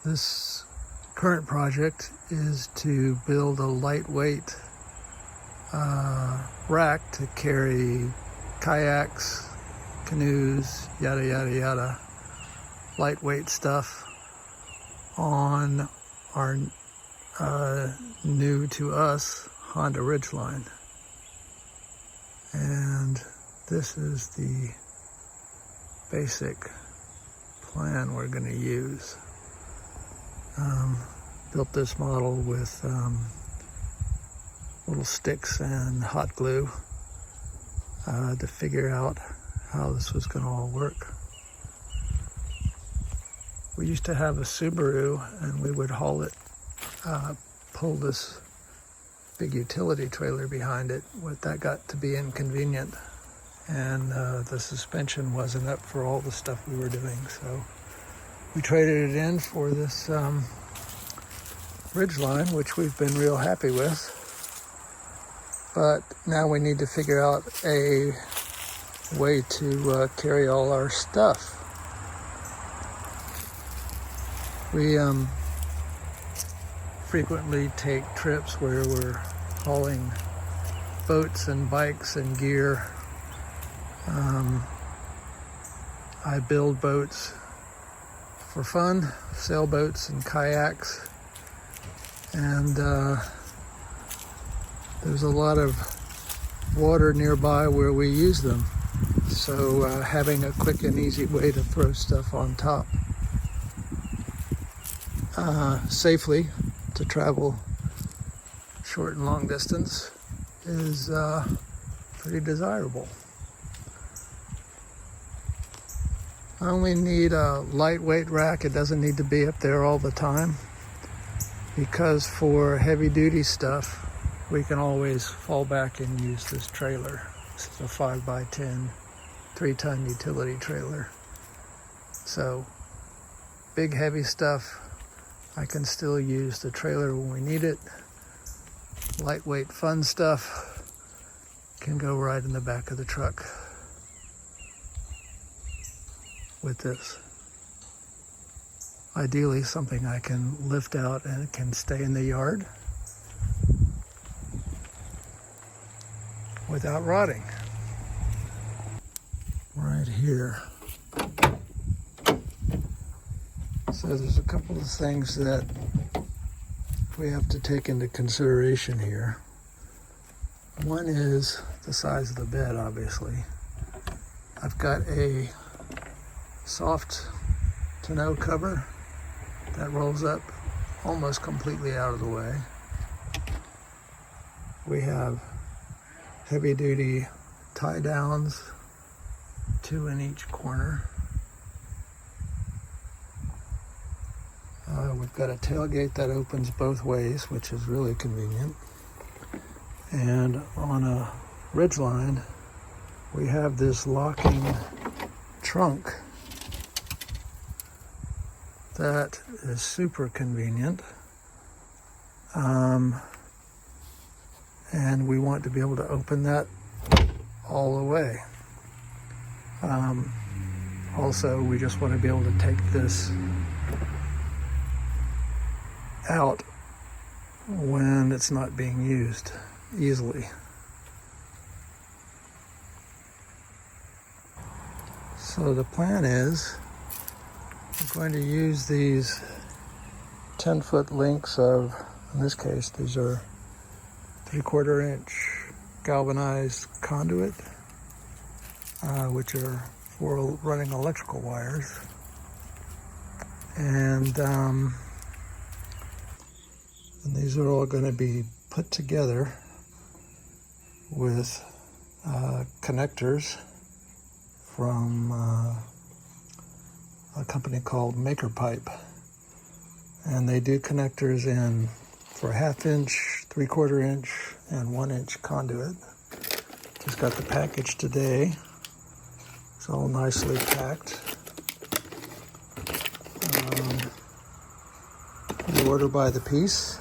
This current project is to build a lightweight rack to carry kayaks, canoes, yada yada yada, lightweight stuff on our new to us Honda Ridgeline. And this is the basic plan we're going to use. Built this model with little sticks and hot glue to figure out how this was going to all work. We used to have a Subaru, and we would haul it, pull this big utility trailer behind it. But that got to be inconvenient, and the suspension wasn't up for all the stuff we were doing. So we traded it in for this Ridgeline, which we've been real happy with. But now we need to figure out a way to carry all our stuff. We frequently take trips where we're hauling boats and bikes and gear. I build boats for fun, sailboats and kayaks, and there's a lot of water nearby where we use them, so having a quick and easy way to throw stuff on top safely to travel short and long distance is pretty desirable. I only need a lightweight rack. It doesn't need to be up there all the time, because for heavy duty stuff we can always fall back and use this trailer. This is a 5x10 3-ton utility trailer. So big heavy stuff, I can still use the trailer when we need it. Lightweight fun stuff can go right in the back of the truck with this. Ideally something I can lift out and it can stay in the yard without rotting. Right here. So there's a couple of things that we have to take into consideration here. One is the size of the bed, obviously. I've got a soft tonneau cover that rolls up almost completely out of the way. We have heavy duty tie downs, 2 in each corner. We've got a tailgate that opens both ways, which is really convenient. And on a Ridgeline, we have this locking trunk that is super convenient. And we want to be able to open that all the way. Also, we just want to be able to take this out when it's not being used easily. So the plan is we're going to use these 10-foot links of, in this case, these are 3/4 inch galvanized conduit, which are for running electrical wires. And these are all going to be put together with connectors from a company called Maker Pipe. And they do connectors in for 1/2 inch, 3/4 inch, and 1 inch conduit. Just got the package today. It's all nicely packed. You order by the piece.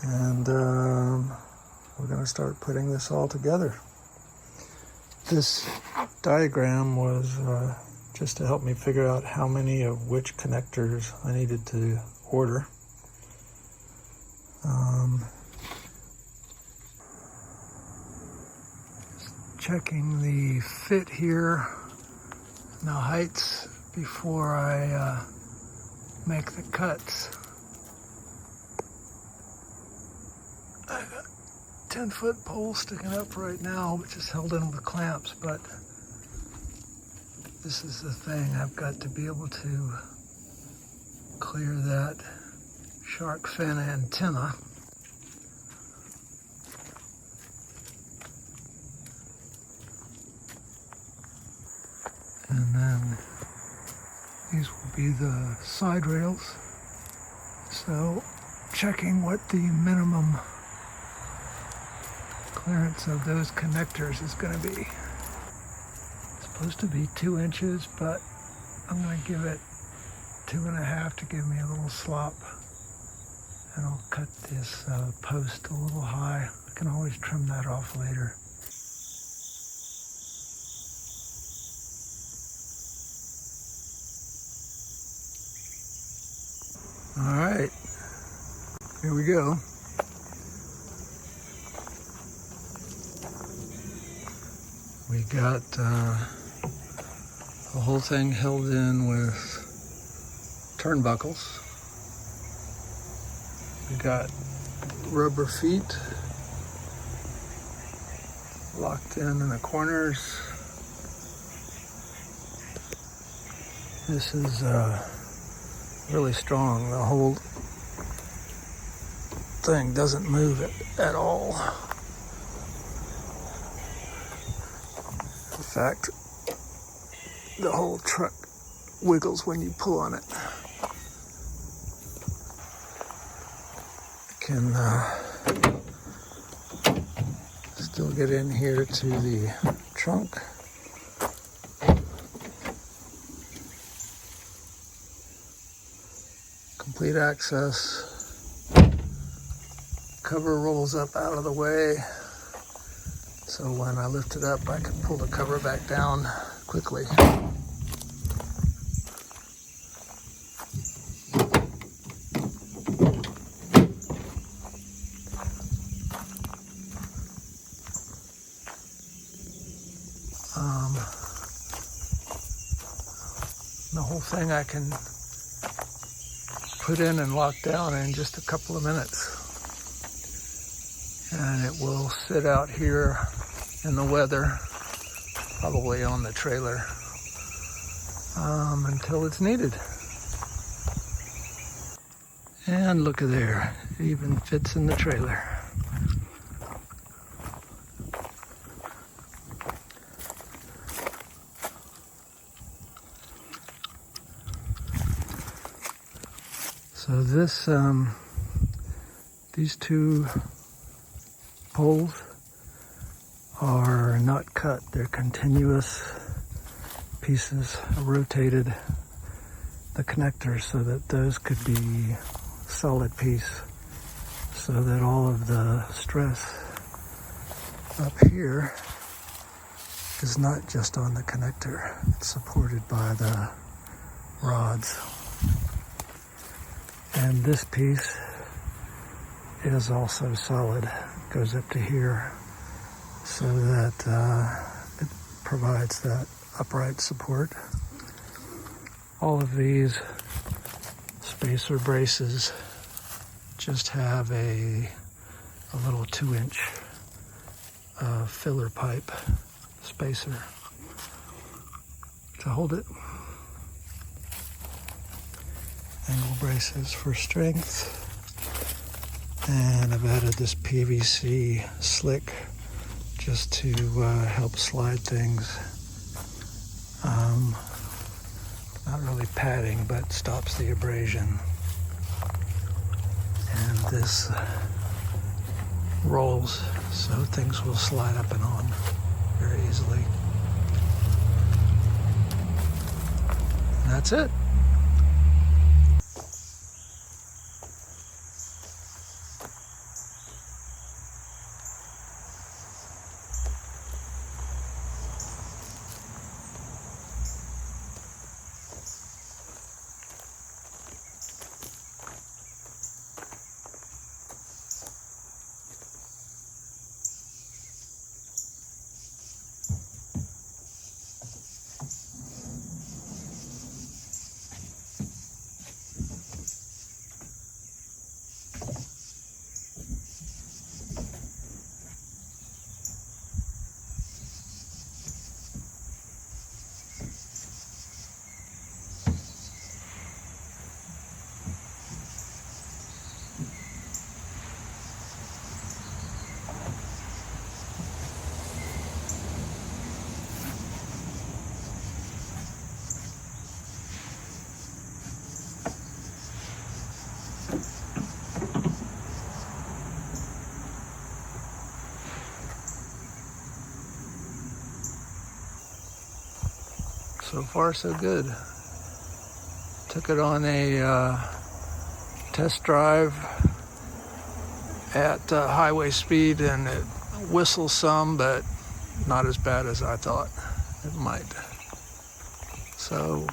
And we're going to start putting this all together. This diagram was just to help me figure out how many of which connectors I needed to order. Checking the fit here and the heights before I make the cuts. I got 10-foot pole sticking up right now, which is held in with clamps, but this is the thing. I've got to be able to clear that shark fin antenna. And then these will be the side rails. So checking what the minimum clearance of those connectors is going to be. It's supposed to be 2 inches, but I'm going to give it 2.5 to give me a little slop. And I'll cut this post a little high. I can always trim that off later. All right, here we go. We got the whole thing held in with turnbuckles. We got rubber feet locked in the corners. This is really strong. The whole thing doesn't move at all. In fact, the whole truck wiggles when you pull on it. Can still get in here to the trunk. Complete access. Cover rolls up out of the way, so when I lift it up I can pull the cover back down quickly. The whole thing I can put in and lock down in just a couple of minutes. And it will sit out here in the weather, probably on the trailer, until it's needed. And look at there, it even fits in the trailer. So this, these two poles are not cut. They're continuous pieces. I rotated the connectors so that those could be solid piece, so that all of the stress up here is not just on the connector. It's supported by the rods. And this piece is also solid. It goes up to here so that it provides that upright support. All of these spacer braces just have a little 2-inch filler pipe spacer to hold it. Angle braces for strength, and I've added this PVC slick just to help slide things. Not really padding, but stops the abrasion. And this rolls so things will slide up and on very easily. And that's it. So far, so good. Took it on a test drive at highway speed, and it whistles some, but not as bad as I thought it might. So